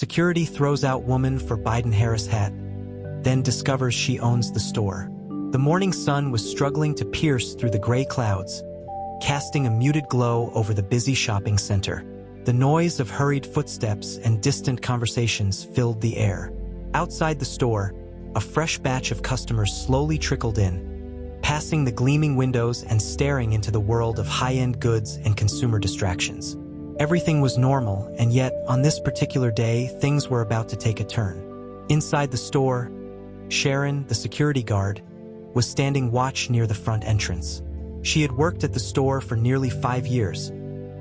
Security throws out woman for Biden-Harris hat, then discovers she owns the store. The morning sun was struggling to pierce through the gray clouds, casting a muted glow over the busy shopping center. The noise of hurried footsteps and distant conversations filled the air. Outside the store, a fresh batch of customers slowly trickled in, passing the gleaming windows and staring into the world of high-end goods and consumer distractions. Everything was normal, and yet, on this particular day, things were about to take a turn. Inside the store, Sharon, the security guard, was standing watch near the front entrance. She had worked at the store for nearly 5 years,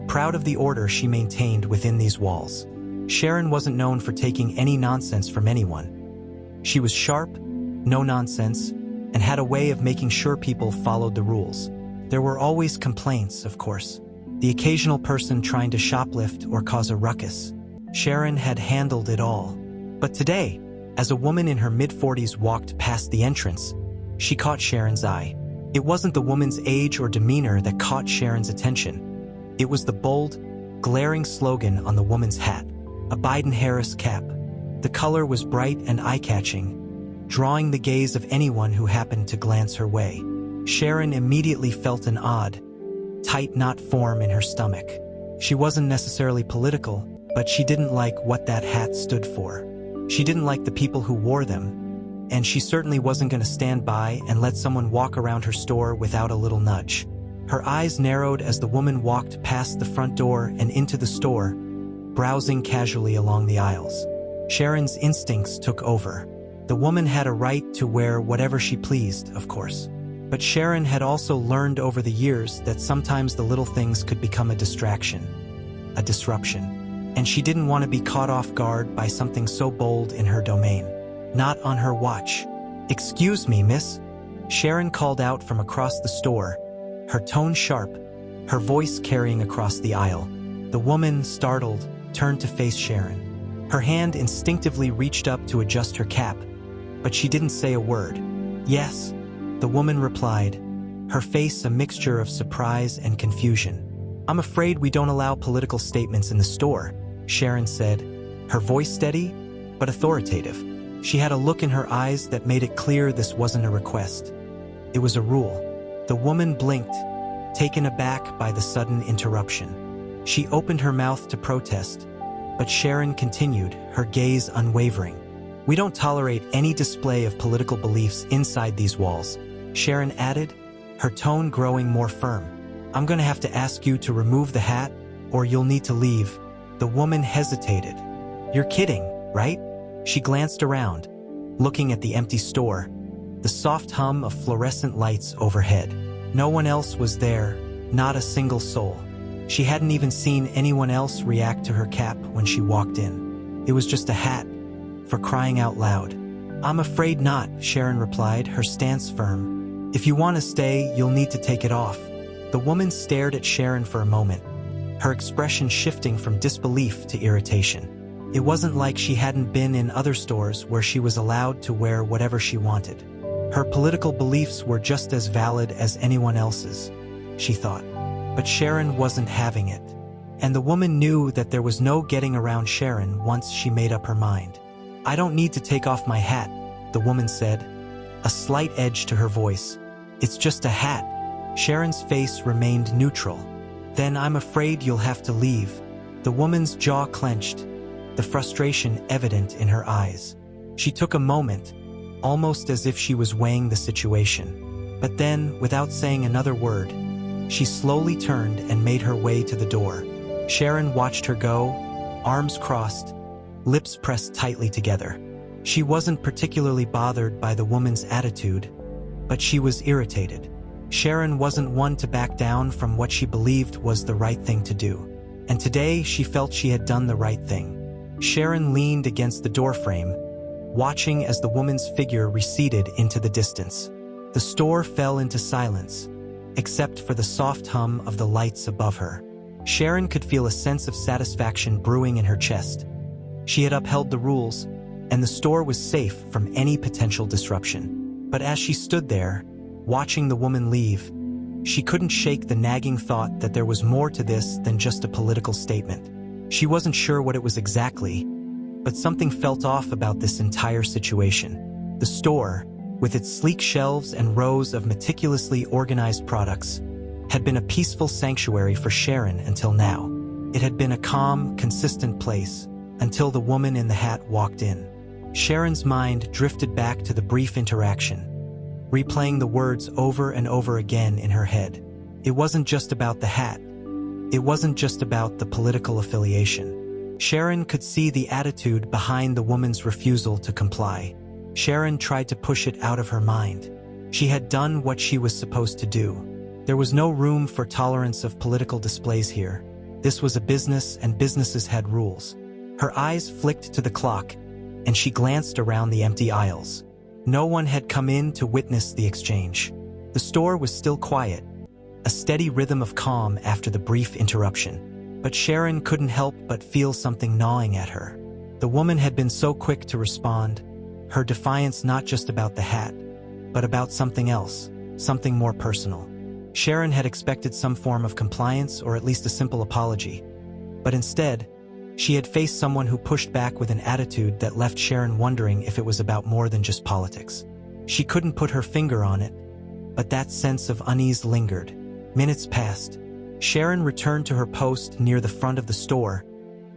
proud of the order she maintained within these walls. Sharon wasn't known for taking any nonsense from anyone. She was sharp, no nonsense, and had a way of making sure people followed the rules. There were always complaints, of course. The occasional person trying to shoplift or cause a ruckus. Sharon had handled it all. But today, as a woman in her mid-40s walked past the entrance, she caught Sharon's eye. It wasn't the woman's age or demeanor that caught Sharon's attention. It was the bold, glaring slogan on the woman's hat, a Biden-Harris cap. The color was bright and eye-catching, drawing the gaze of anyone who happened to glance her way. Sharon immediately felt an odd, tight knot form in her stomach. She wasn't necessarily political, but she didn't like what that hat stood for. She didn't like the people who wore them, and she certainly wasn't going to stand by and let someone walk around her store without a little nudge. Her eyes narrowed as the woman walked past the front door and into the store, browsing casually along the aisles. Sharon's instincts took over. The woman had a right to wear whatever she pleased, of course. But Sharon had also learned over the years that sometimes the little things could become a distraction, a disruption. And she didn't want to be caught off guard by something so bold in her domain. Not on her watch. "Excuse me, miss," Sharon called out from across the store, her tone sharp, her voice carrying across the aisle. The woman, startled, turned to face Sharon. Her hand instinctively reached up to adjust her cap, but she didn't say a word. "Yes," the woman replied, her face a mixture of surprise and confusion. "I'm afraid we don't allow political statements in the store," Sharon said, her voice steady but authoritative. She had a look in her eyes that made it clear this wasn't a request. It was a rule. The woman blinked, taken aback by the sudden interruption. She opened her mouth to protest, but Sharon continued, her gaze unwavering. "We don't tolerate any display of political beliefs inside these walls," Sharon added, her tone growing more firm. "I'm going to have to ask you to remove the hat, or you'll need to leave." The woman hesitated. "You're kidding, right?" She glanced around, looking at the empty store, the soft hum of fluorescent lights overhead. No one else was there, not a single soul. She hadn't even seen anyone else react to her cap when she walked in. It was just a hat, for crying out loud. "I'm afraid not," Sharon replied, her stance firm. "If you want to stay, you'll need to take it off." The woman stared at Sharon for a moment, her expression shifting from disbelief to irritation. It wasn't like she hadn't been in other stores where she was allowed to wear whatever she wanted. Her political beliefs were just as valid as anyone else's, she thought. But Sharon wasn't having it. And the woman knew that there was no getting around Sharon once she made up her mind. "I don't need to take off my hat," the woman said, a slight edge to her voice. "It's just a hat." Sharon's face remained neutral. "Then I'm afraid you'll have to leave." The woman's jaw clenched, the frustration evident in her eyes. She took a moment, almost as if she was weighing the situation. But then, without saying another word, she slowly turned and made her way to the door. Sharon watched her go, arms crossed, lips pressed tightly together. She wasn't particularly bothered by the woman's attitude, but she was irritated. Sharon wasn't one to back down from what she believed was the right thing to do. And today she felt she had done the right thing. Sharon leaned against the doorframe, watching as the woman's figure receded into the distance. The store fell into silence, except for the soft hum of the lights above her. Sharon could feel a sense of satisfaction brewing in her chest. She had upheld the rules, and the store was safe from any potential disruption. But as she stood there, watching the woman leave, she couldn't shake the nagging thought that there was more to this than just a political statement. She wasn't sure what it was exactly, But something felt off about this entire situation. The store, with its sleek shelves and rows of meticulously organized products, had been a peaceful sanctuary for Sharon until now. It had been a calm, consistent place until the woman in the hat walked in. Sharon's mind drifted back to the brief interaction, replaying the words over and over again in her head. It wasn't just about the hat. It wasn't just about the political affiliation. Sharon could see the attitude behind the woman's refusal to comply. Sharon tried to push it out of her mind. She had done what she was supposed to do. There was no room for tolerance of political displays here. This was a business, and businesses had rules. Her eyes flicked to the clock, and she glanced around the empty aisles. No one had come in to witness the exchange. The store was still quiet, a steady rhythm of calm after the brief interruption. But Sharon couldn't help but feel something gnawing at her. The woman had been so quick to respond, her defiance not just about the hat, but about something else, something more personal. Sharon had expected some form of compliance or at least a simple apology. But instead, she had faced someone who pushed back with an attitude that left Sharon wondering if it was about more than just politics. She couldn't put her finger on it, but that sense of unease lingered. Minutes passed. Sharon returned to her post near the front of the store,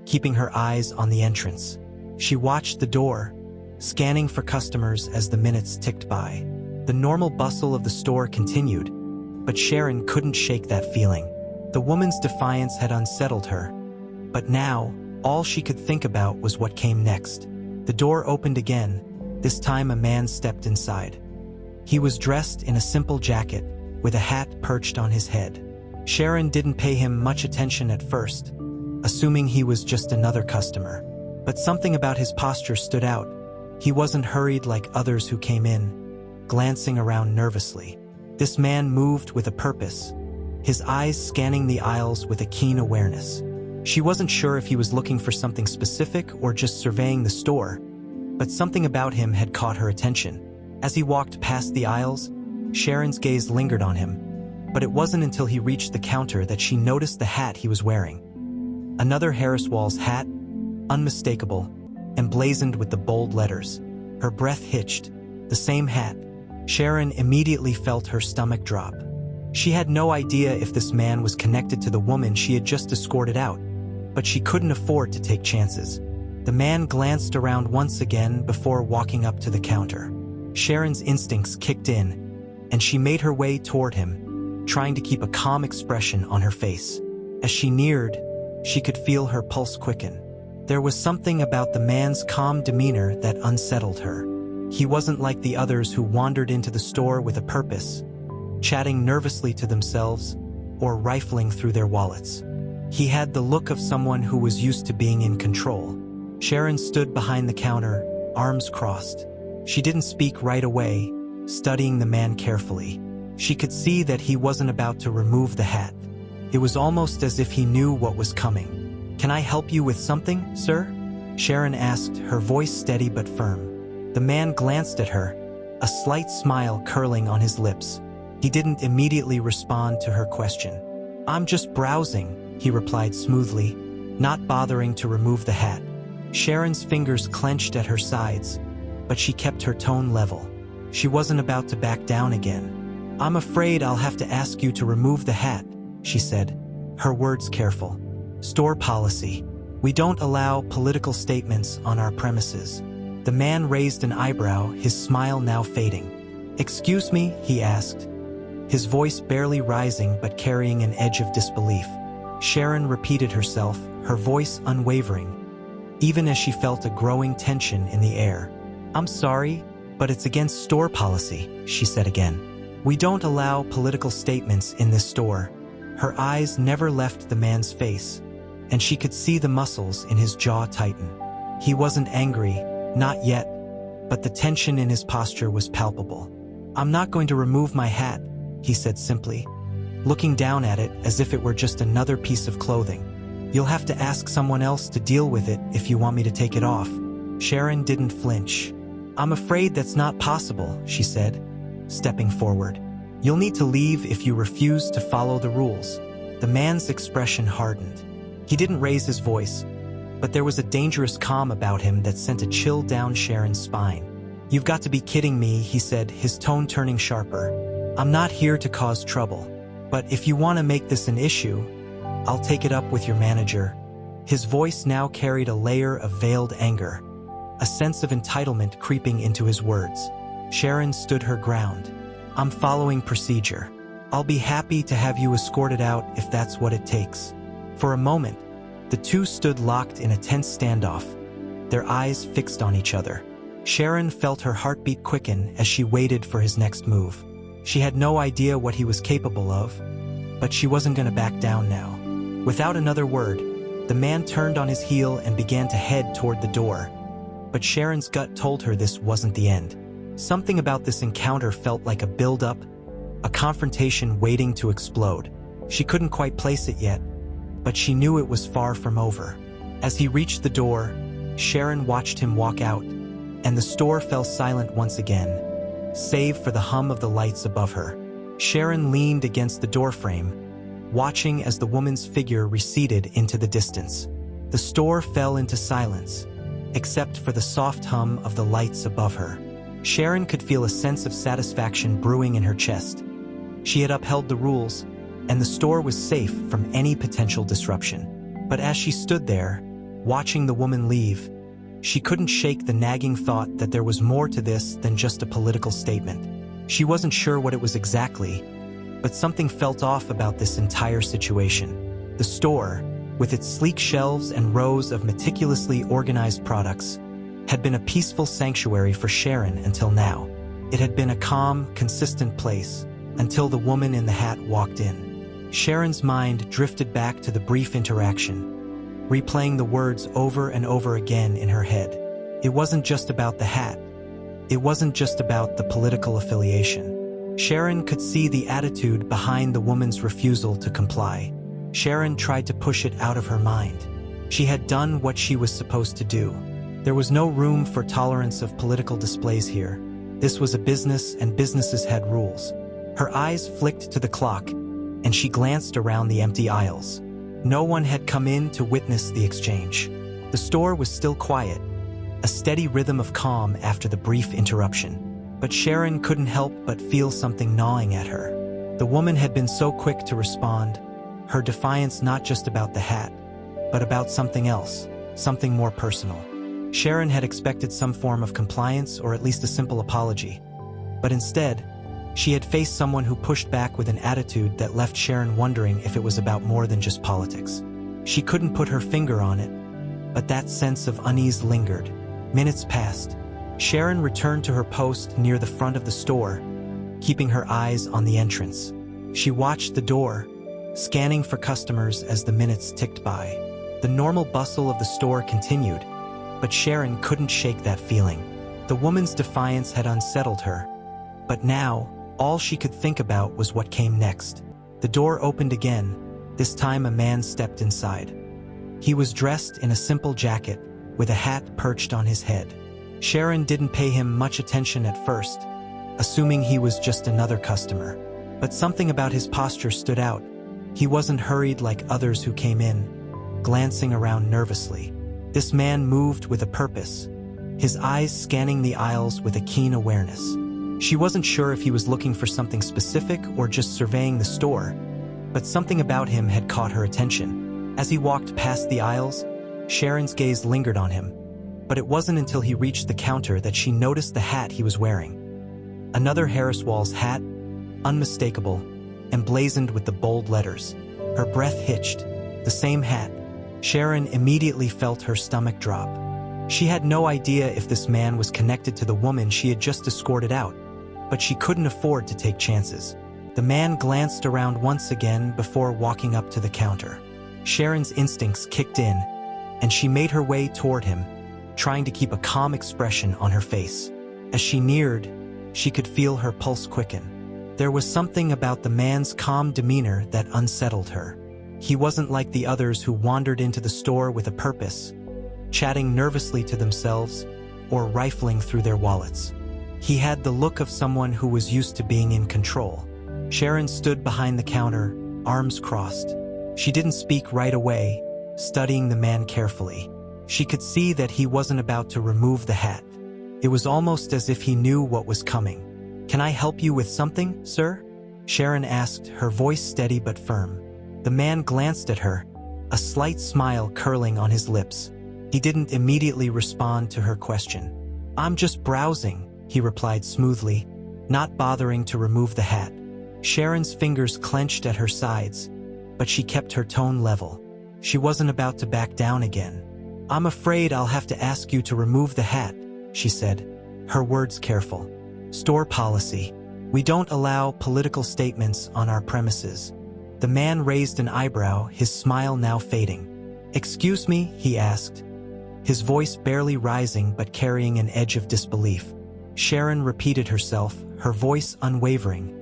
keeping her eyes on the entrance. She watched the door, scanning for customers as the minutes ticked by. The normal bustle of the store continued, but Sharon couldn't shake that feeling. The woman's defiance had unsettled her, but now, all she could think about was what came next. The door opened again. This time a man stepped inside. He was dressed in a simple jacket, with a hat perched on his head. Sharon didn't pay him much attention at first, assuming he was just another customer. But something about his posture stood out. He wasn't hurried like others who came in, glancing around nervously. This man moved with a purpose, his eyes scanning the aisles with a keen awareness. She wasn't sure if he was looking for something specific or just surveying the store, but something about him had caught her attention. As he walked past the aisles, Sharon's gaze lingered on him. But it wasn't until he reached the counter that she noticed the hat he was wearing. Another Harris Walls hat, unmistakable, emblazoned with the bold letters. Her breath hitched. The same hat. Sharon immediately felt her stomach drop. She had no idea if this man was connected to the woman she had just escorted out, but she couldn't afford to take chances. The man glanced around once again before walking up to the counter. Sharon's instincts kicked in, and she made her way toward him, trying to keep a calm expression on her face. As she neared, she could feel her pulse quicken. There was something about the man's calm demeanor that unsettled her. He wasn't like the others who wandered into the store with a purpose, chatting nervously to themselves or rifling through their wallets. He had the look of someone who was used to being in control. Sharon stood behind the counter, arms crossed. She didn't speak right away, studying the man carefully. She could see that he wasn't about to remove the hat. It was almost as if he knew what was coming. "Can I help you with something, sir?" Sharon asked, her voice steady but firm. The man glanced at her, a slight smile curling on his lips. He didn't immediately respond to her question. "I'm just browsing," he replied smoothly, not bothering to remove the hat. Sharon's fingers clenched at her sides, but she kept her tone level. She wasn't about to back down again. "I'm afraid I'll have to ask you to remove the hat," she said, her words careful. "Store policy. We don't allow political statements on our premises." The man raised an eyebrow, his smile now fading. "Excuse me?" he asked, his voice barely rising but carrying an edge of disbelief. Sharon repeated herself, her voice unwavering, even as she felt a growing tension in the air. "I'm sorry, but it's against store policy," she said again. "We don't allow political statements in this store." Her eyes never left the man's face, and she could see the muscles in his jaw tighten. He wasn't angry, not yet, but the tension in his posture was palpable. "I'm not going to remove my hat," he said simply, looking down at it as if it were just another piece of clothing. "You'll have to ask someone else to deal with it if you want me to take it off." Sharon didn't flinch. "I'm afraid that's not possible," she said, stepping forward. "You'll need to leave if you refuse to follow the rules." The man's expression hardened. He didn't raise his voice, but there was a dangerous calm about him that sent a chill down Sharon's spine. "You've got to be kidding me," he said, his tone turning sharper. "I'm not here to cause trouble. But if you want to make this an issue, I'll take it up with your manager." His voice now carried a layer of veiled anger, a sense of entitlement creeping into his words. Sharon stood her ground. "I'm following procedure. I'll be happy to have you escorted out if that's what it takes." For a moment, the two stood locked in a tense standoff, their eyes fixed on each other. Sharon felt her heartbeat quicken as she waited for his next move. She had no idea what he was capable of, but she wasn't going to back down now. Without another word, the man turned on his heel and began to head toward the door. But Sharon's gut told her this wasn't the end. Something about this encounter felt like a build-up, a confrontation waiting to explode. She couldn't quite place it yet, but she knew it was far from over. As he reached the door, Sharon watched him walk out, and the store fell silent once again, save for the hum of the lights above her. Sharon leaned against the doorframe, watching as the woman's figure receded into the distance. The store fell into silence, except for the soft hum of the lights above her. Sharon could feel a sense of satisfaction brewing in her chest. She had upheld the rules, and the store was safe from any potential disruption. But as she stood there, watching the woman leave, she couldn't shake the nagging thought that there was more to this than just a political statement. She wasn't sure what it was exactly, but something felt off about this entire situation. The store, with its sleek shelves and rows of meticulously organized products, had been a peaceful sanctuary for Sharon until now. It had been a calm, consistent place until the woman in the hat walked in. Sharon's mind drifted back to the brief interaction, replaying the words over and over again in her head. It wasn't just about the hat. It wasn't just about the political affiliation. Sharon could see the attitude behind the woman's refusal to comply. Sharon tried to push it out of her mind. She had done what she was supposed to do. There was no room for tolerance of political displays here. This was a business, and businesses had rules. Her eyes flicked to the clock, and she glanced around the empty aisles. No one had come in to witness the exchange. The store was still quiet, a steady rhythm of calm after the brief interruption. But Sharon couldn't help but feel something gnawing at her. The woman had been so quick to respond, her defiance not just about the hat, but about something else, something more personal. Sharon had expected some form of compliance or at least a simple apology. But instead, she had faced someone who pushed back with an attitude that left Sharon wondering if it was about more than just politics. She couldn't put her finger on it, but that sense of unease lingered. Minutes passed. Sharon returned to her post near the front of the store, keeping her eyes on the entrance. She watched the door, scanning for customers as the minutes ticked by. The normal bustle of the store continued, but Sharon couldn't shake that feeling. The woman's defiance had unsettled her, but now, all she could think about was what came next. The door opened again. This time a man stepped inside. He was dressed in a simple jacket, with a hat perched on his head. Sharon didn't pay him much attention at first, assuming he was just another customer. But something about his posture stood out. He wasn't hurried like others who came in, glancing around nervously. This man moved with a purpose, his eyes scanning the aisles with a keen awareness. She wasn't sure if he was looking for something specific or just surveying the store, but something about him had caught her attention. As he walked past the aisles, Sharon's gaze lingered on him, but it wasn't until he reached the counter that she noticed the hat he was wearing. Another Harris Walls hat, unmistakable, emblazoned with the bold letters. Her breath hitched. The same hat. Sharon immediately felt her stomach drop. She had no idea if this man was connected to the woman she had just escorted out, but she couldn't afford to take chances. The man glanced around once again before walking up to the counter. Sharon's instincts kicked in, and she made her way toward him, trying to keep a calm expression on her face. As she neared, she could feel her pulse quicken. There was something about the man's calm demeanor that unsettled her. He wasn't like the others who wandered into the store with a purpose, chatting nervously to themselves or rifling through their wallets. He had the look of someone who was used to being in control. Sharon stood behind the counter, arms crossed. She didn't speak right away, studying the man carefully. She could see that he wasn't about to remove the hat. It was almost as if he knew what was coming. "Can I help you with something, sir?" Sharon asked, her voice steady but firm. The man glanced at her, a slight smile curling on his lips. He didn't immediately respond to her question. "I'm just browsing," he replied smoothly, not bothering to remove the hat. Sharon's fingers clenched at her sides, but she kept her tone level. She wasn't about to back down again. "I'm afraid I'll have to ask you to remove the hat," she said, her words careful. "Store policy. We don't allow political statements on our premises." The man raised an eyebrow, his smile now fading. "Excuse me?" he asked, his voice barely rising but carrying an edge of disbelief. Sharon repeated herself, her voice unwavering,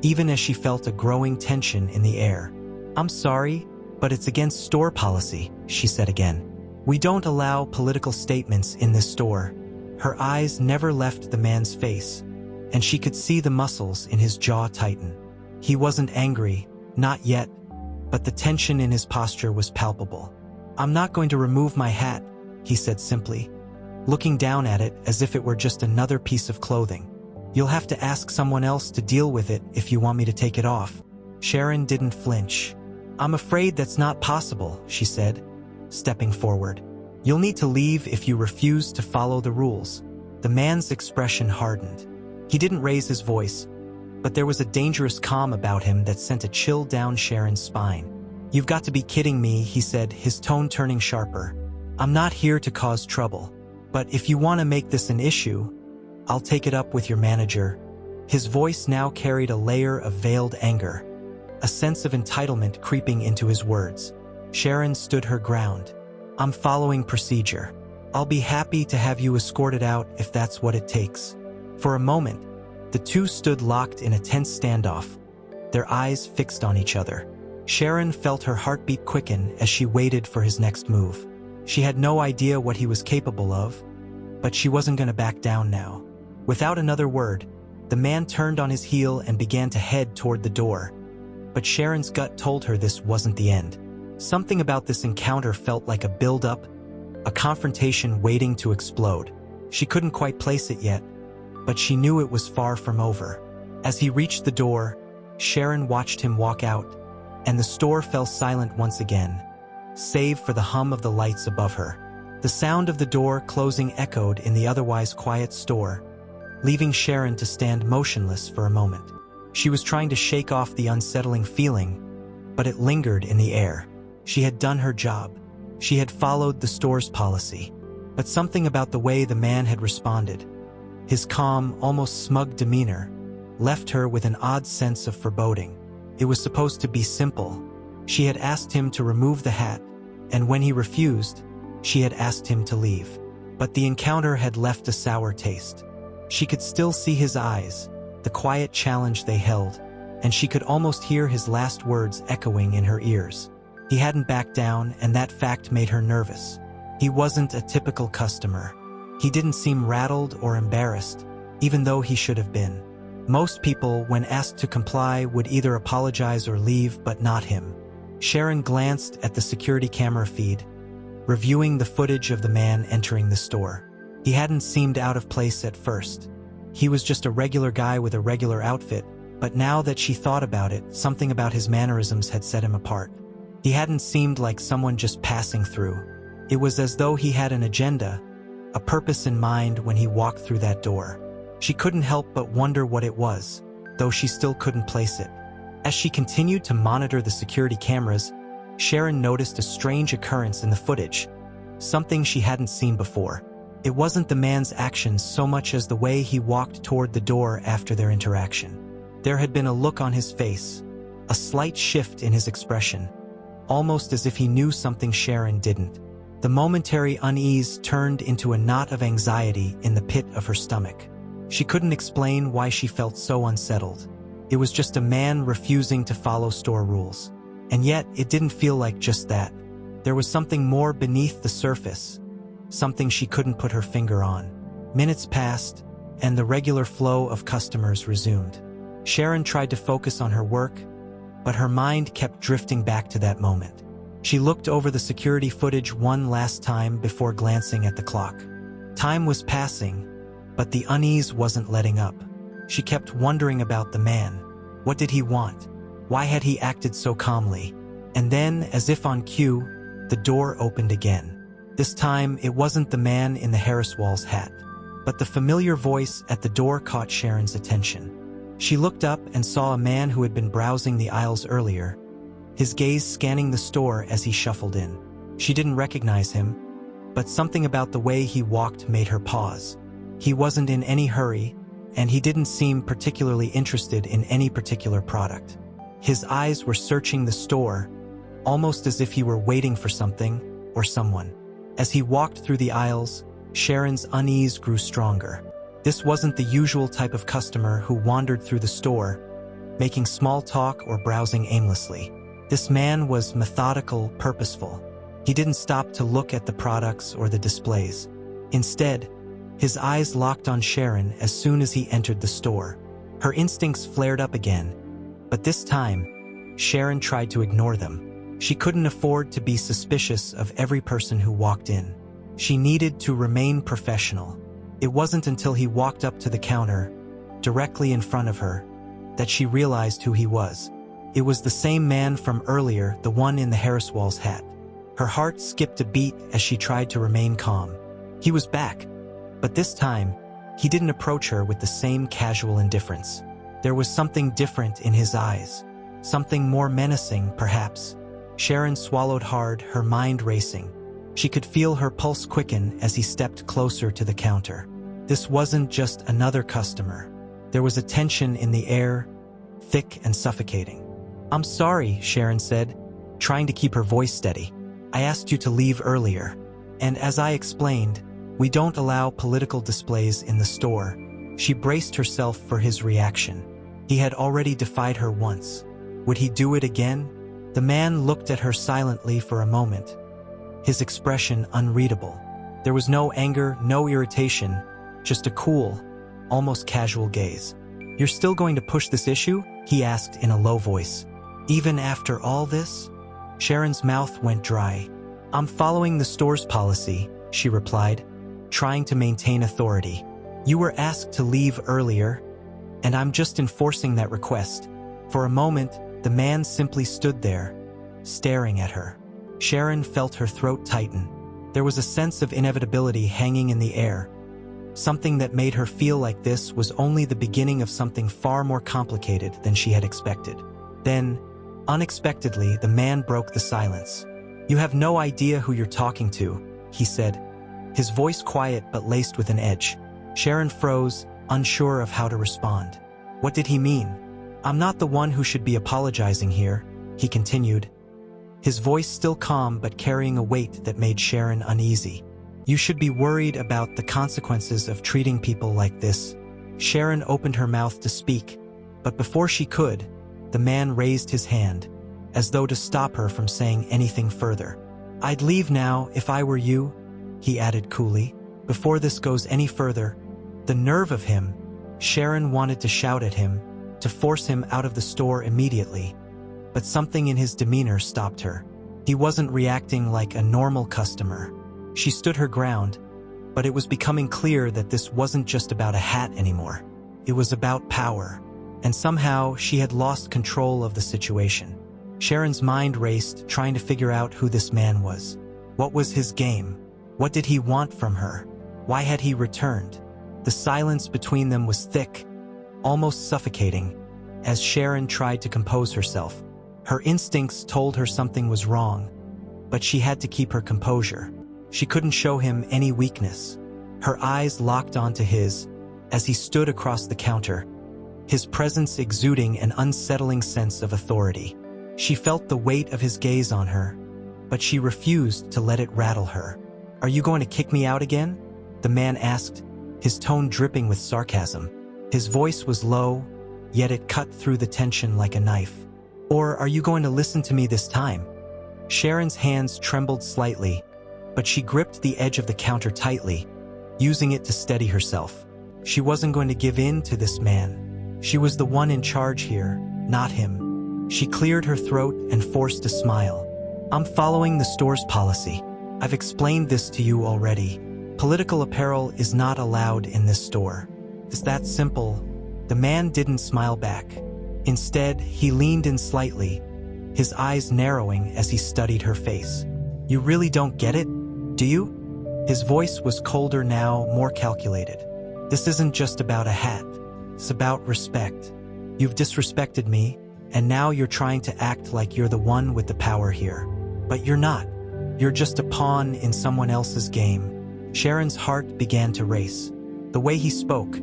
even as she felt a growing tension in the air. "I'm sorry, but it's against store policy," she said again. "We don't allow political statements in this store." Her eyes never left the man's face, and she could see the muscles in his jaw tighten. He wasn't angry, not yet, but the tension in his posture was palpable. "I'm not going to remove my hat," he said simply, looking down at it as if it were just another piece of clothing. "You'll have to ask someone else to deal with it if you want me to take it off." Sharon didn't flinch. "I'm afraid that's not possible," she said, stepping forward. "You'll need to leave if you refuse to follow the rules." The man's expression hardened. He didn't raise his voice, but there was a dangerous calm about him that sent a chill down Sharon's spine. "You've got to be kidding me," he said, his tone turning sharper. "I'm not here to cause trouble, but if you want to make this an issue, I'll take it up with your manager." His voice now carried a layer of veiled anger, a sense of entitlement creeping into his words. Sharon stood her ground. "I'm following procedure. I'll be happy to have you escorted out if that's what it takes." For a moment, the two stood locked in a tense standoff, their eyes fixed on each other. Sharon felt her heartbeat quicken as she waited for his next move. She had no idea what he was capable of, but she wasn't going to back down now. Without another word, the man turned on his heel and began to head toward the door. But Sharon's gut told her this wasn't the end. Something about this encounter felt like a build-up, a confrontation waiting to explode. She couldn't quite place it yet, but she knew it was far from over. As he reached the door, Sharon watched him walk out, and the store fell silent once again, save for the hum of the lights above her. The sound of the door closing echoed in the otherwise quiet store, leaving Sharon to stand motionless for a moment. She was trying to shake off the unsettling feeling, but it lingered in the air. She had done her job. She had followed the store's policy. But something about the way the man had responded, his calm, almost smug demeanor, left her with an odd sense of foreboding. It was supposed to be simple. She had asked him to remove the hat, and when he refused, she had asked him to leave. But the encounter had left a sour taste. She could still see his eyes, the quiet challenge they held, and she could almost hear his last words echoing in her ears. He hadn't backed down, and that fact made her nervous. He wasn't a typical customer. He didn't seem rattled or embarrassed, even though he should have been. Most people, when asked to comply, would either apologize or leave, but not him. Sharon glanced at the security camera feed, reviewing the footage of the man entering the store. He hadn't seemed out of place at first. He was just a regular guy with a regular outfit, but now that she thought about it, something about his mannerisms had set him apart. He hadn't seemed like someone just passing through. It was as though he had an agenda, a purpose in mind when he walked through that door. She couldn't help but wonder what it was, though she still couldn't place it. As she continued to monitor the security cameras, Sharon noticed a strange occurrence in the footage, something she hadn't seen before. It wasn't the man's actions so much as the way he walked toward the door after their interaction. There had been a look on his face, a slight shift in his expression, almost as if he knew something Sharon didn't. The momentary unease turned into a knot of anxiety in the pit of her stomach. She couldn't explain why she felt so unsettled. It was just a man refusing to follow store rules. And yet, it didn't feel like just that. There was something more beneath the surface, something she couldn't put her finger on. Minutes passed, and the regular flow of customers resumed. Sharon tried to focus on her work, but her mind kept drifting back to that moment. She looked over the security footage one last time before glancing at the clock. Time was passing, but the unease wasn't letting up. She kept wondering about the man. What did he want? Why had he acted so calmly? And then, as if on cue, the door opened again. This time, it wasn't the man in the Harris Walls hat, but the familiar voice at the door caught Sharon's attention. She looked up and saw a man who had been browsing the aisles earlier, his gaze scanning the store as he shuffled in. She didn't recognize him, but something about the way he walked made her pause. He wasn't in any hurry, and he didn't seem particularly interested in any particular product. His eyes were searching the store, almost as if he were waiting for something or someone. As he walked through the aisles, Sharon's unease grew stronger. This wasn't the usual type of customer who wandered through the store, making small talk or browsing aimlessly. This man was methodical, purposeful. He didn't stop to look at the products or the displays. Instead, his eyes locked on Sharon as soon as he entered the store. Her instincts flared up again, but this time, Sharon tried to ignore them. She couldn't afford to be suspicious of every person who walked in. She needed to remain professional. It wasn't until he walked up to the counter, directly in front of her, that she realized who he was. It was the same man from earlier, the one in the Harris Walls hat. Her heart skipped a beat as she tried to remain calm. He was back, but this time, he didn't approach her with the same casual indifference. There was something different in his eyes, something more menacing, perhaps. Sharon swallowed hard, her mind racing. She could feel her pulse quicken as he stepped closer to the counter. This wasn't just another customer. There was a tension in the air, thick and suffocating. "I'm sorry," Sharon said, trying to keep her voice steady. "I asked you to leave earlier. And as I explained, we don't allow political displays in the store." She braced herself for his reaction. He had already defied her once. Would he do it again? The man looked at her silently for a moment, his expression unreadable. There was no anger, no irritation, just a cool, almost casual gaze. "You're still going to push this issue?" he asked in a low voice. "Even after all this?" Sharon's mouth went dry. "I'm following the store's policy," she replied, trying to maintain authority. "You were asked to leave earlier, and I'm just enforcing that request." For a moment, the man simply stood there, staring at her. Sharon felt her throat tighten. There was a sense of inevitability hanging in the air, something that made her feel like this was only the beginning of something far more complicated than she had expected. Then, unexpectedly, the man broke the silence. "You have no idea who you're talking to," he said, his voice quiet but laced with an edge. Sharon froze, unsure of how to respond. What did he mean? "I'm not the one who should be apologizing here," he continued, his voice still calm but carrying a weight that made Sharon uneasy. "You should be worried about the consequences of treating people like this." Sharon opened her mouth to speak, but before she could, the man raised his hand, as though to stop her from saying anything further. "I'd leave now if I were you," he added coolly. "Before this goes any further." The nerve of him! Sharon wanted to shout at him, to force him out of the store immediately, but something in his demeanor stopped her. He wasn't reacting like a normal customer. She stood her ground, but it was becoming clear that this wasn't just about a hat anymore. It was about power, and somehow she had lost control of the situation. Sharon's mind raced, trying to figure out who this man was. What was his game? What did he want from her? Why had he returned? The silence between them was thick, almost suffocating, as Sharon tried to compose herself. Her instincts told her something was wrong, but she had to keep her composure. She couldn't show him any weakness. Her eyes locked onto his as he stood across the counter, his presence exuding an unsettling sense of authority. She felt the weight of his gaze on her, but she refused to let it rattle her. "Are you going to kick me out again?" the man asked, his tone dripping with sarcasm. His voice was low, yet it cut through the tension like a knife. "Or are you going to listen to me this time?" Sharon's hands trembled slightly, but she gripped the edge of the counter tightly, using it to steady herself. She wasn't going to give in to this man. She was the one in charge here, not him. She cleared her throat and forced a smile. I'm following the store's policy. I've explained this to you already. Political apparel is not allowed in this store. It's that simple. The man didn't smile back. Instead, he leaned in slightly, his eyes narrowing as he studied her face. You really don't get it, do you? His voice was colder now, more calculated. This isn't just about a hat. It's about respect. You've disrespected me, and now you're trying to act like you're the one with the power here. But you're not. You're just a pawn in someone else's game. Sharon's heart began to race. The way he spoke,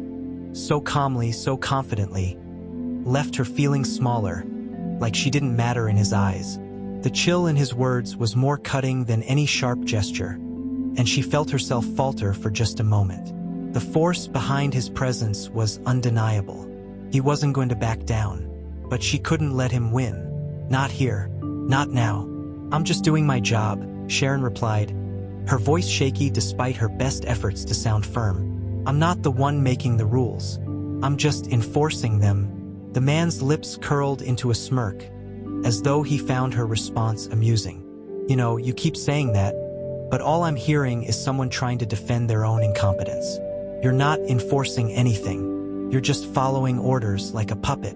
so calmly, so confidently, left her feeling smaller, like she didn't matter in his eyes. The chill in his words was more cutting than any sharp gesture, and she felt herself falter for just a moment. The force behind his presence was undeniable. He wasn't going to back down, but she couldn't let him win. Not here. Not now. I'm just doing my job, Sharon replied, her voice shaky despite her best efforts to sound firm. I'm not the one making the rules. I'm just enforcing them. The man's lips curled into a smirk, as though he found her response amusing. You know, you keep saying that, but all I'm hearing is someone trying to defend their own incompetence. You're not enforcing anything. You're just following orders like a puppet.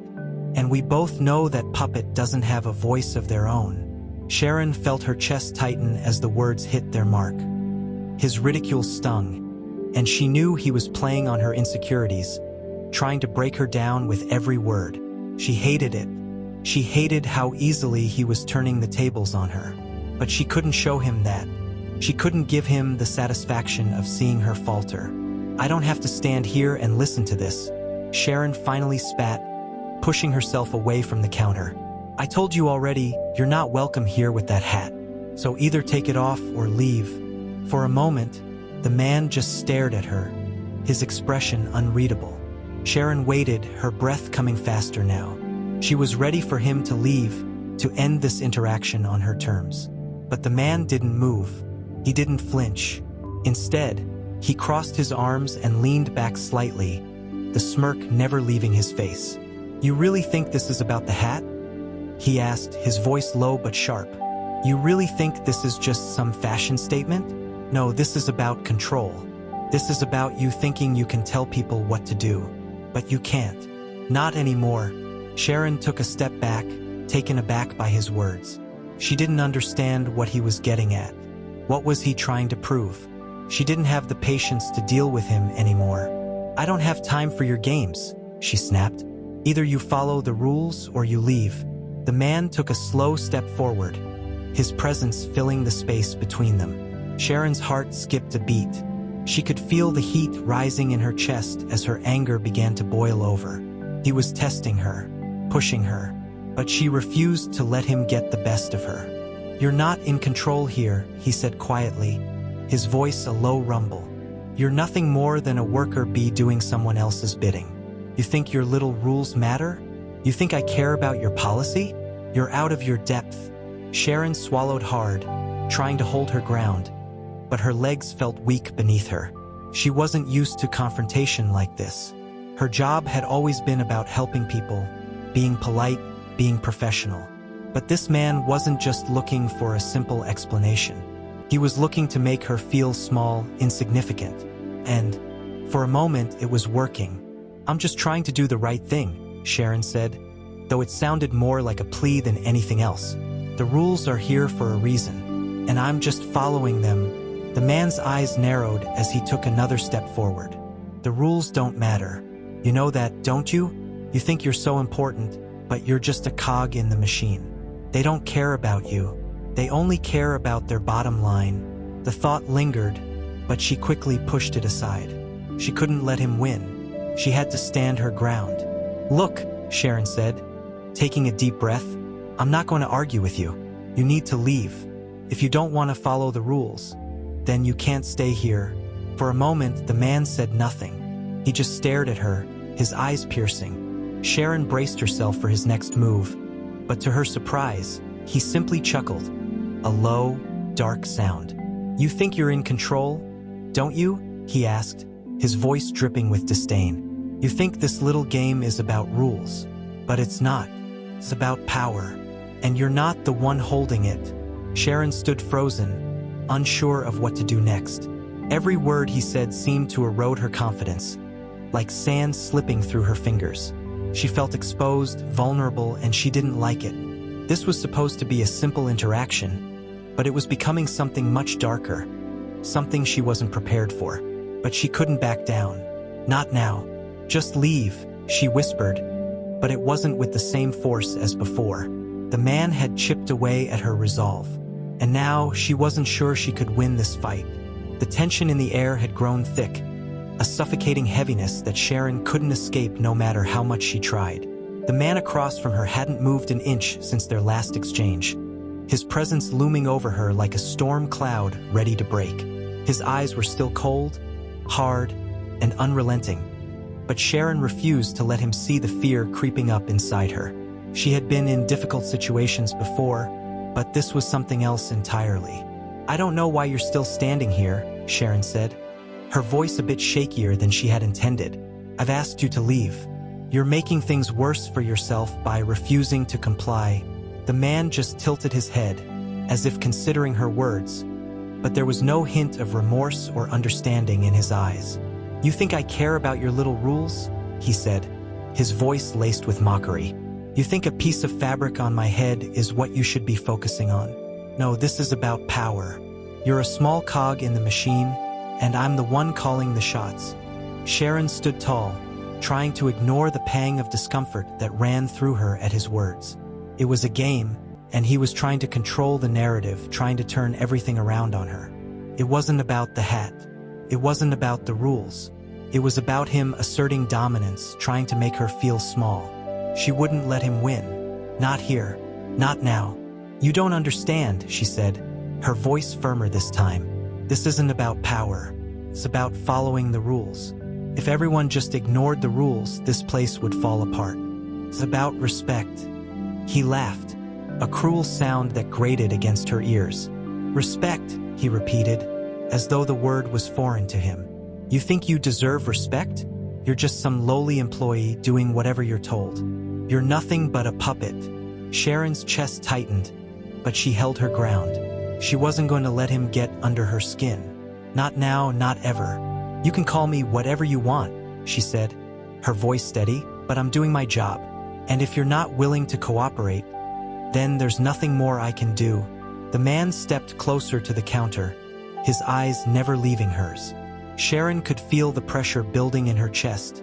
And we both know that puppet doesn't have a voice of their own. Sharon felt her chest tighten as the words hit their mark. His ridicule stung, and she knew he was playing on her insecurities, trying to break her down with every word. She hated it. She hated how easily he was turning the tables on her. But she couldn't show him that. She couldn't give him the satisfaction of seeing her falter. I don't have to stand here and listen to this, Sharon finally spat, pushing herself away from the counter. I told you already, you're not welcome here with that hat. So either take it off or leave. For a moment, the man just stared at her, his expression unreadable. Sharon waited, her breath coming faster now. She was ready for him to leave, to end this interaction on her terms. But the man didn't move. He didn't flinch. Instead, he crossed his arms and leaned back slightly, the smirk never leaving his face. You really think this is about the hat? He asked, his voice low but sharp. You really think this is just some fashion statement? No, this is about control. This is about you thinking you can tell people what to do. But you can't. Not anymore. Sharon took a step back, taken aback by his words. She didn't understand what he was getting at. What was he trying to prove? She didn't have the patience to deal with him anymore. I don't have time for your games, she snapped. Either you follow the rules or you leave. The man took a slow step forward, his presence filling the space between them. Sharon's heart skipped a beat. She could feel the heat rising in her chest as her anger began to boil over. He was testing her, pushing her, but she refused to let him get the best of her. You're not in control here, he said quietly, his voice a low rumble. You're nothing more than a worker bee doing someone else's bidding. You think your little rules matter? You think I care about your policy? You're out of your depth. Sharon swallowed hard, trying to hold her ground, but her legs felt weak beneath her. She wasn't used to confrontation like this. Her job had always been about helping people, being polite, being professional. But this man wasn't just looking for a simple explanation. He was looking to make her feel small, insignificant. And, for a moment, it was working. I'm just trying to do the right thing, Sharon said, though it sounded more like a plea than anything else. The rules are here for a reason, and I'm just following them. The man's eyes narrowed as he took another step forward. The rules don't matter. You know that, don't you? You think you're so important, but you're just a cog in the machine. They don't care about you. They only care about their bottom line. The thought lingered, but she quickly pushed it aside. She couldn't let him win. She had to stand her ground. Look, Sharon said, taking a deep breath, I'm not going to argue with you. You need to leave. If you don't want to follow the rules, then you can't stay here. For a moment, the man said nothing. He just stared at her, his eyes piercing. Sharon braced herself for his next move, but to her surprise, he simply chuckled, a low, dark sound. You think you're in control, don't you? He asked, his voice dripping with disdain. You think this little game is about rules, but it's not. It's about power, and you're not the one holding it. Sharon stood frozen, unsure of what to do next. Every word he said seemed to erode her confidence, like sand slipping through her fingers. She felt exposed, vulnerable, and she didn't like it. This was supposed to be a simple interaction, but it was becoming something much darker, something she wasn't prepared for. But she couldn't back down. Not now. Just leave, she whispered, but it wasn't with the same force as before. The man had chipped away at her resolve, and now she wasn't sure she could win this fight. The tension in the air had grown thick, a suffocating heaviness that Sharon couldn't escape no matter how much she tried. The man across from her hadn't moved an inch since their last exchange, his presence looming over her like a storm cloud ready to break. His eyes were still cold, hard, and unrelenting, but Sharon refused to let him see the fear creeping up inside her. She had been in difficult situations before, but this was something else entirely. "I don't know why you're still standing here," Sharon said, her voice a bit shakier than she had intended. "I've asked you to leave. You're making things worse for yourself by refusing to comply." The man just tilted his head, as if considering her words, but there was no hint of remorse or understanding in his eyes. "You think I care about your little rules?" he said, his voice laced with mockery. "You think a piece of fabric on my head is what you should be focusing on? No, this is about power. You're a small cog in the machine, and I'm the one calling the shots." Sharon stood tall, trying to ignore the pang of discomfort that ran through her at his words. It was a game, and he was trying to control the narrative, trying to turn everything around on her. It wasn't about the hat. It wasn't about the rules. It was about him asserting dominance, trying to make her feel small. She wouldn't let him win. "Not here. Not now." "You don't understand," she said, her voice firmer this time. "This isn't about power. It's about following the rules. If everyone just ignored the rules, this place would fall apart. It's about respect." He laughed, a cruel sound that grated against her ears. "Respect," he repeated, as though the word was foreign to him. "You think you deserve respect? You're just some lowly employee doing whatever you're told. You're nothing but a puppet." Sharon's chest tightened, but she held her ground. She wasn't going to let him get under her skin. "Not now, not ever. You can call me whatever you want," she said, her voice steady, "but I'm doing my job. And if you're not willing to cooperate, then there's nothing more I can do." The man stepped closer to the counter, his eyes never leaving hers. Sharon could feel the pressure building in her chest,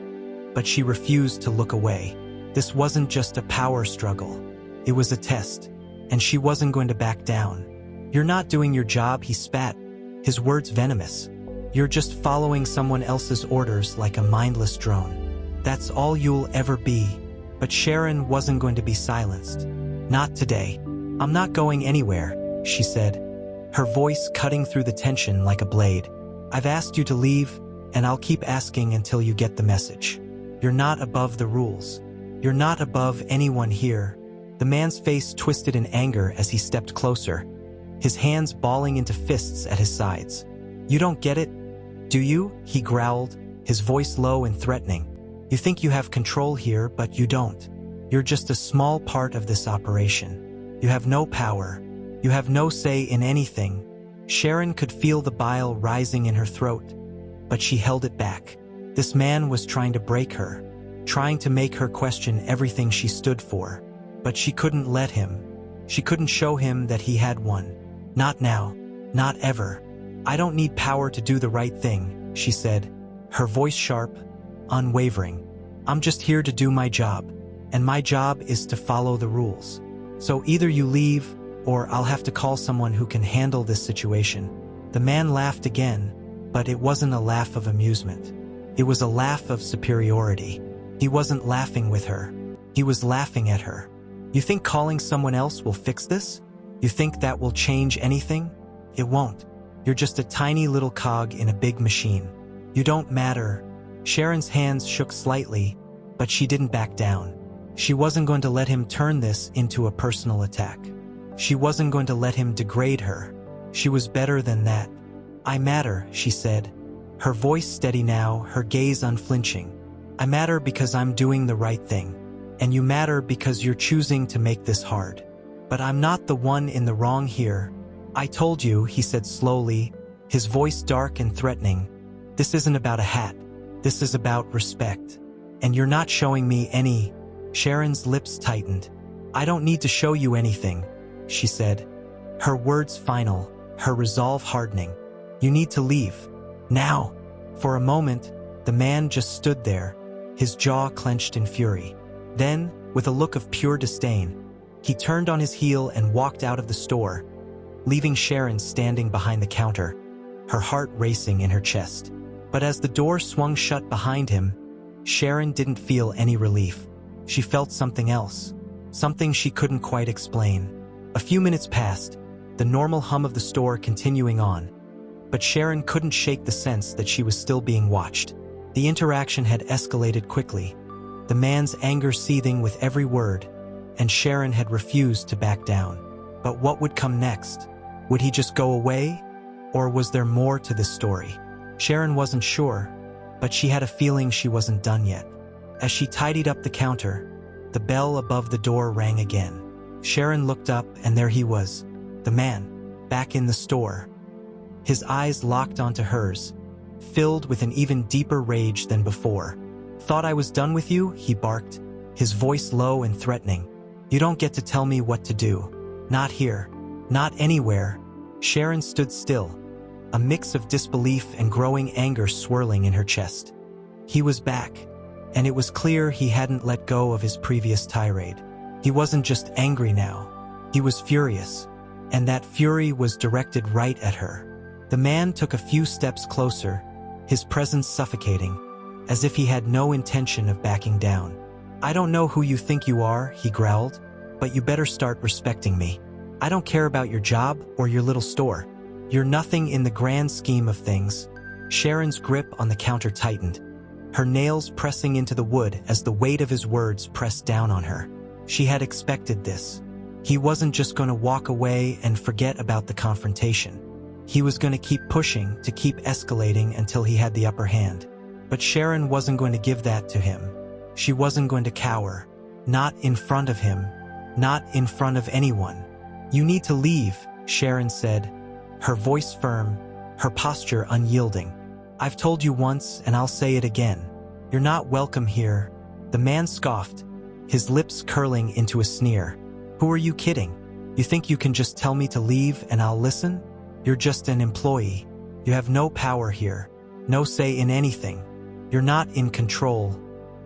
but she refused to look away. This wasn't just a power struggle. It was a test, and she wasn't going to back down. "You're not doing your job," he spat, his words venomous. "You're just following someone else's orders like a mindless drone. That's all you'll ever be." But Sharon wasn't going to be silenced. "Not today. I'm not going anywhere," she said, her voice cutting through the tension like a blade. "I've asked you to leave, and I'll keep asking until you get the message. You're not above the rules. You're not above anyone here." The man's face twisted in anger as he stepped closer, his hands balling into fists at his sides. "You don't get it, do you?" he growled, his voice low and threatening. "You think you have control here, but you don't. You're just a small part of this operation. You have no power. You have no say in anything." Sharon could feel the bile rising in her throat, but she held it back. This man was trying to break her, trying to make her question everything she stood for. But she couldn't let him. She couldn't show him that he had one. "Not now. Not ever. I don't need power to do the right thing," she said, her voice sharp, unwavering. "I'm just here to do my job, and my job is to follow the rules. So either you leave, or I'll have to call someone who can handle this situation." The man laughed again, but it wasn't a laugh of amusement. It was a laugh of superiority. He wasn't laughing with her. He was laughing at her. "You think calling someone else will fix this? You think that will change anything? It won't. You're just a tiny little cog in a big machine. You don't matter." Sharon's hands shook slightly, but she didn't back down. She wasn't going to let him turn this into a personal attack. She wasn't going to let him degrade her. She was better than that. "I matter," she said, her voice steady now, her gaze unflinching. "I matter because I'm doing the right thing. And you matter because you're choosing to make this hard. But I'm not the one in the wrong here. "I told you," he said slowly, his voice dark and threatening. "This isn't about a hat. This is about respect. And you're not showing me any." Sharon's lips tightened. "I don't need to show you anything," she said, her words final, her resolve hardening. "You need to leave. Now." For a moment, the man just stood there, his jaw clenched in fury. Then, with a look of pure disdain, he turned on his heel and walked out of the store, leaving Sharon standing behind the counter, her heart racing in her chest. But as the door swung shut behind him, Sharon didn't feel any relief. She felt something else, something she couldn't quite explain. A few minutes passed, the normal hum of the store continuing on, but Sharon couldn't shake the sense that she was still being watched. The interaction had escalated quickly, the man's anger seething with every word, and Sharon had refused to back down. But what would come next? Would he just go away? Or was there more to this story? Sharon wasn't sure, but she had a feeling she wasn't done yet. As she tidied up the counter, the bell above the door rang again. Sharon looked up, and there he was, the man, back in the store. His eyes locked onto hers, filled with an even deeper rage than before. "Thought I was done with you?" he barked, his voice low and threatening. "You don't get to tell me what to do. Not here. Not anywhere." Sharon stood still, a mix of disbelief and growing anger swirling in her chest. He was back, and it was clear he hadn't let go of his previous tirade. He wasn't just angry now. He was furious, and that fury was directed right at her. The man took a few steps closer, his presence suffocating, as if he had no intention of backing down. "I don't know who you think you are," he growled, "but you better start respecting me. I don't care about your job or your little store. You're nothing in the grand scheme of things." Sharon's grip on the counter tightened, her nails pressing into the wood as the weight of his words pressed down on her. She had expected this. He wasn't just going to walk away and forget about the confrontation. He was going to keep pushing, to keep escalating until he had the upper hand. But Sharon wasn't going to give that to him. She wasn't going to cower. Not in front of him. Not in front of anyone. "You need to leave," Sharon said, her voice firm, her posture unyielding. "I've told you once, and I'll say it again. You're not welcome here." The man scoffed, his lips curling into a sneer. "Who are you kidding? You think you can just tell me to leave and I'll listen? You're just an employee. You have no power here, no say in anything. You're not in control."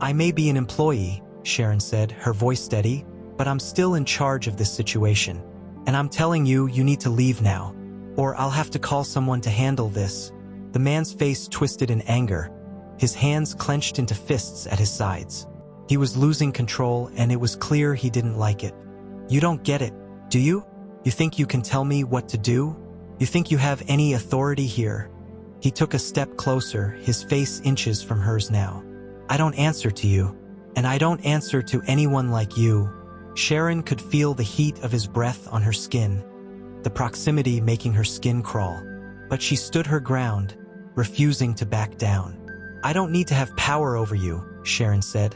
"I may be an employee," Sharon said, her voice steady, "but I'm still in charge of this situation. And I'm telling you, you need to leave now, or I'll have to call someone to handle this." The man's face twisted in anger, his hands clenched into fists at his sides. He was losing control, and it was clear he didn't like it. "You don't get it, do you? You think you can tell me what to do? You think you have any authority here?" He took a step closer, his face inches from hers now. "I don't answer to you, and I don't answer to anyone like you." Sharon could feel the heat of his breath on her skin, the proximity making her skin crawl. But she stood her ground, refusing to back down. "I don't need to have power over you," Sharon said,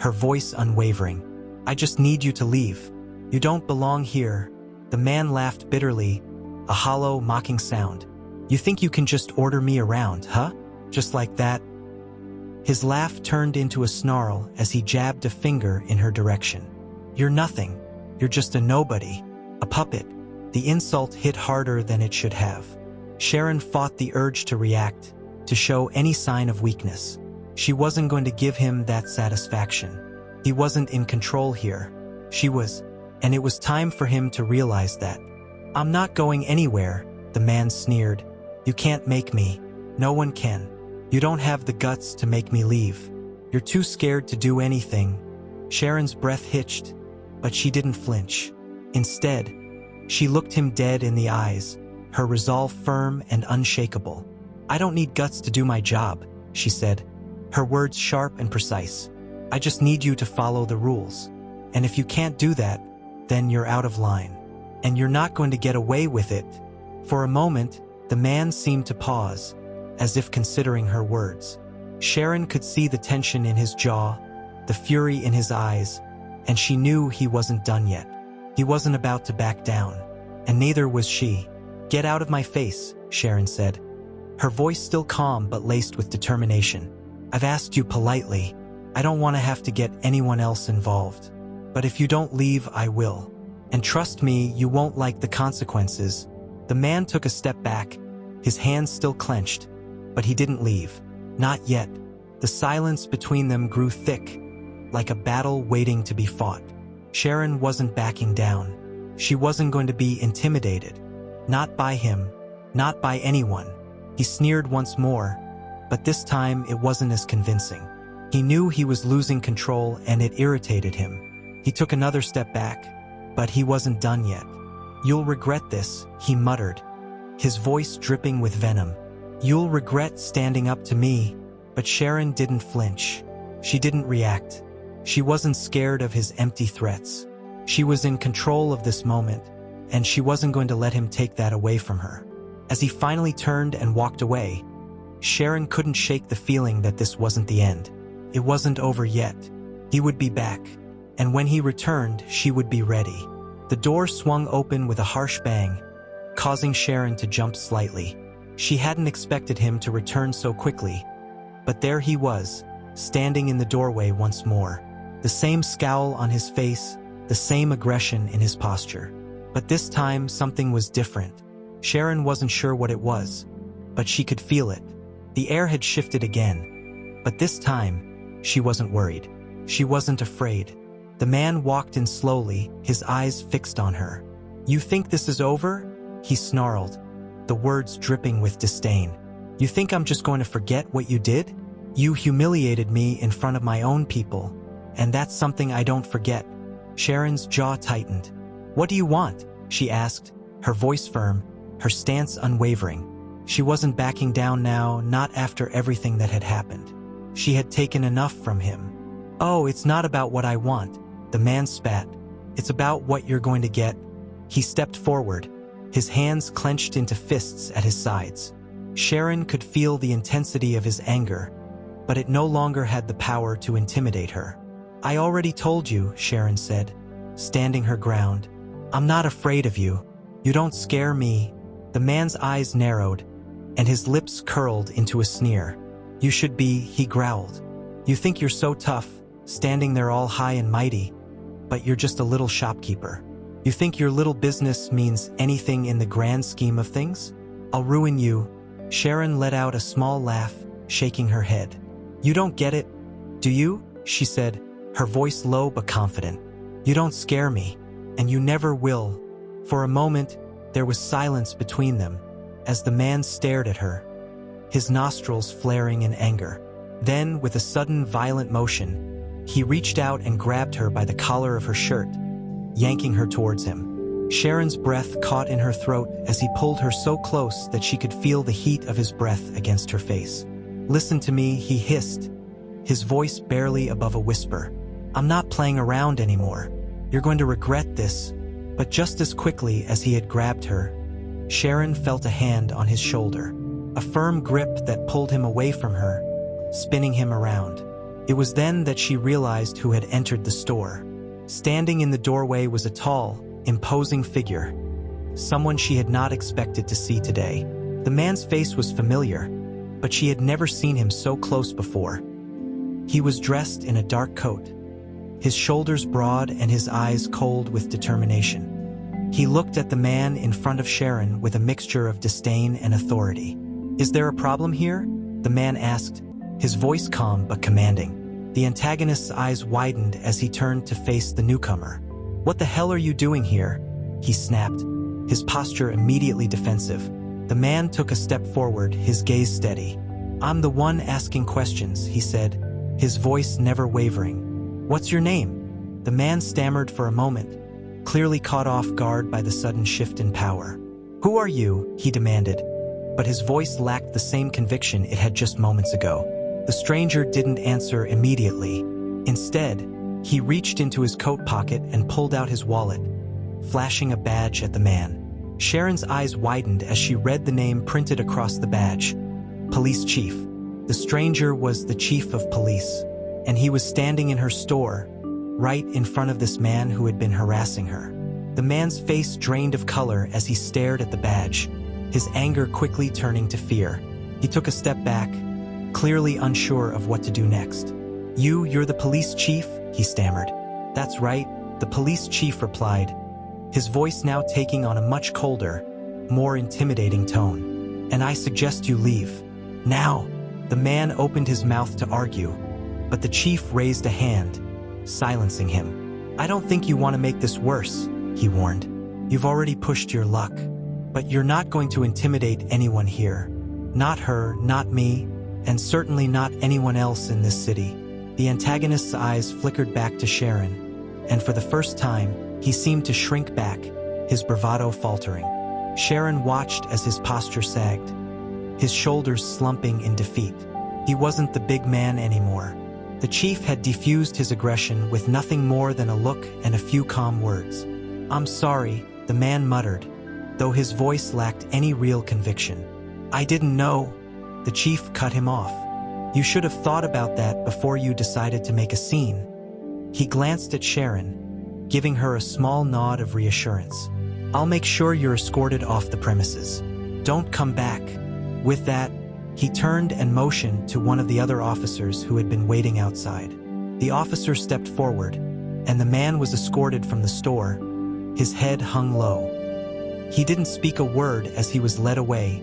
her voice unwavering. "I just need you to leave. You don't belong here." The man laughed bitterly, a hollow, mocking sound. "You think you can just order me around, huh? Just like that?" His laugh turned into a snarl as he jabbed a finger in her direction. "You're nothing. You're just a nobody, a puppet." The insult hit harder than it should have. Sharon fought the urge to react, to show any sign of weakness. She wasn't going to give him that satisfaction. He wasn't in control here. She was, and it was time for him to realize that. "I'm not going anywhere," the man sneered. "You can't make me. No one can. You don't have the guts to make me leave. You're too scared to do anything." Sharon's breath hitched, but she didn't flinch. Instead, she looked him dead in the eyes, her resolve firm and unshakable. "I don't need guts to do my job," she said, her words sharp and precise. "I just need you to follow the rules. And if you can't do that, then you're out of line. And you're not going to get away with it." For a moment, the man seemed to pause, as if considering her words. Sharon could see the tension in his jaw, the fury in his eyes, and she knew he wasn't done yet. He wasn't about to back down, and neither was she. "Get out of my face," Sharon said, her voice still calm but laced with determination. "I've asked you politely. I don't want to have to get anyone else involved. But if you don't leave, I will. And trust me, you won't like the consequences." The man took a step back, his hands still clenched, but he didn't leave. Not yet. The silence between them grew thick, like a battle waiting to be fought. Sharon wasn't backing down. She wasn't going to be intimidated. Not by him, not by anyone. He sneered once more, but this time it wasn't as convincing. He knew he was losing control and it irritated him. He took another step back, but he wasn't done yet. "You'll regret this," he muttered, his voice dripping with venom. "You'll regret standing up to me." But Sharon didn't flinch. She didn't react. She wasn't scared of his empty threats. She was in control of this moment, and she wasn't going to let him take that away from her. As he finally turned and walked away, Sharon couldn't shake the feeling that this wasn't the end. It wasn't over yet. He would be back, and when he returned, she would be ready. The door swung open with a harsh bang, causing Sharon to jump slightly. She hadn't expected him to return so quickly, but there he was, standing in the doorway once more. The same scowl on his face, the same aggression in his posture. But this time, something was different. Sharon wasn't sure what it was, but she could feel it. The air had shifted again, but this time, she wasn't worried. She wasn't afraid. The man walked in slowly, his eyes fixed on her. "You think this is over?" he snarled, the words dripping with disdain. "You think I'm just going to forget what you did? You humiliated me in front of my own people, and that's something I don't forget." Sharon's jaw tightened. "What do you want?" she asked, her voice firm, her stance unwavering. She wasn't backing down now, not after everything that had happened. She had taken enough from him. "Oh, it's not about what I want," the man spat. "It's about what you're going to get." He stepped forward, his hands clenched into fists at his sides. Sharon could feel the intensity of his anger, but it no longer had the power to intimidate her. "I already told you," Sharon said, standing her ground. "I'm not afraid of you. You don't scare me." The man's eyes narrowed, and his lips curled into a sneer. "You should be," he growled. "You think you're so tough, standing there all high and mighty, but you're just a little shopkeeper. You think your little business means anything in the grand scheme of things? I'll ruin you." Sharon let out a small laugh, shaking her head. "You don't get it, do you?" she said, her voice low but confident. "You don't scare me, and you never will." For a moment, there was silence between them, as the man stared at her, his nostrils flaring in anger. Then, with a sudden violent motion, he reached out and grabbed her by the collar of her shirt, yanking her towards him. Sharon's breath caught in her throat as he pulled her so close that she could feel the heat of his breath against her face. "Listen to me," he hissed, his voice barely above a whisper. "I'm not playing around anymore. You're going to regret this." But just as quickly as he had grabbed her, Sharon felt a hand on his shoulder, a firm grip that pulled him away from her, spinning him around. It was then that she realized who had entered the store. Standing in the doorway was a tall, imposing figure, someone she had not expected to see today. The man's face was familiar, but she had never seen him so close before. He was dressed in a dark coat, his shoulders broad and his eyes cold with determination. He looked at the man in front of Sharon with a mixture of disdain and authority. "Is there a problem here?" the man asked, his voice calm but commanding. The antagonist's eyes widened as he turned to face the newcomer. "What the hell are you doing here?" he snapped, his posture immediately defensive. The man took a step forward, his gaze steady. "I'm the one asking questions," he said, his voice never wavering. "What's your name?" The man stammered for a moment, clearly caught off guard by the sudden shift in power. "Who are you?" he demanded, but his voice lacked the same conviction it had just moments ago. The stranger didn't answer immediately. Instead, he reached into his coat pocket and pulled out his wallet, flashing a badge at the man. Sharon's eyes widened as she read the name printed across the badge. Police Chief. The stranger was the chief of police, and he was standing in her store, right in front of this man who had been harassing her. The man's face drained of color as he stared at the badge, his anger quickly turning to fear. He took a step back, clearly unsure of what to do next. You're the police chief?" he stammered. "That's right," the police chief replied, his voice now taking on a much colder, more intimidating tone. "And I suggest you leave. Now." The man opened his mouth to argue, but the chief raised a hand, silencing him. "I don't think you want to make this worse," he warned. "You've already pushed your luck. But you're not going to intimidate anyone here. Not her, not me, and certainly not anyone else in this city." The antagonist's eyes flickered back to Sharon, and for the first time, he seemed to shrink back, his bravado faltering. Sharon watched as his posture sagged, his shoulders slumping in defeat. He wasn't the big man anymore. The chief had diffused his aggression with nothing more than a look and a few calm words. "I'm sorry," the man muttered, though his voice lacked any real conviction. "I didn't know." The chief cut him off. "You should have thought about that before you decided to make a scene." He glanced at Sharon, giving her a small nod of reassurance. "I'll make sure you're escorted off the premises. Don't come back." With that, he turned and motioned to one of the other officers who had been waiting outside. The officer stepped forward, and the man was escorted from the store, his head hung low. He didn't speak a word as he was led away,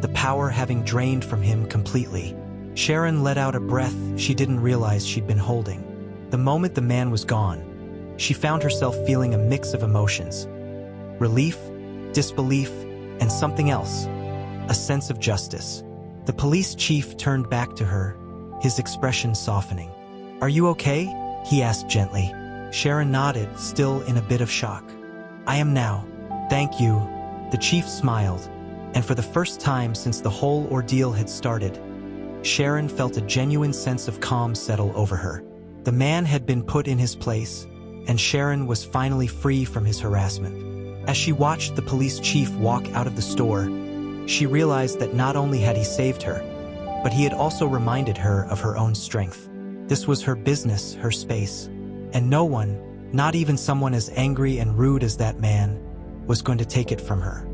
the power having drained from him completely. Sharon let out a breath she didn't realize she'd been holding. The moment the man was gone, she found herself feeling a mix of emotions: relief, disbelief, and something else, a sense of justice. The police chief turned back to her, his expression softening. "Are you okay?" he asked gently. Sharon nodded, still in a bit of shock. "I am now. Thank you." The chief smiled, and for the first time since the whole ordeal had started, Sharon felt a genuine sense of calm settle over her. The man had been put in his place, and Sharon was finally free from his harassment. As she watched the police chief walk out of the store, she realized that not only had he saved her, but he had also reminded her of her own strength. This was her business, her space, and no one, not even someone as angry and rude as that man, was going to take it from her.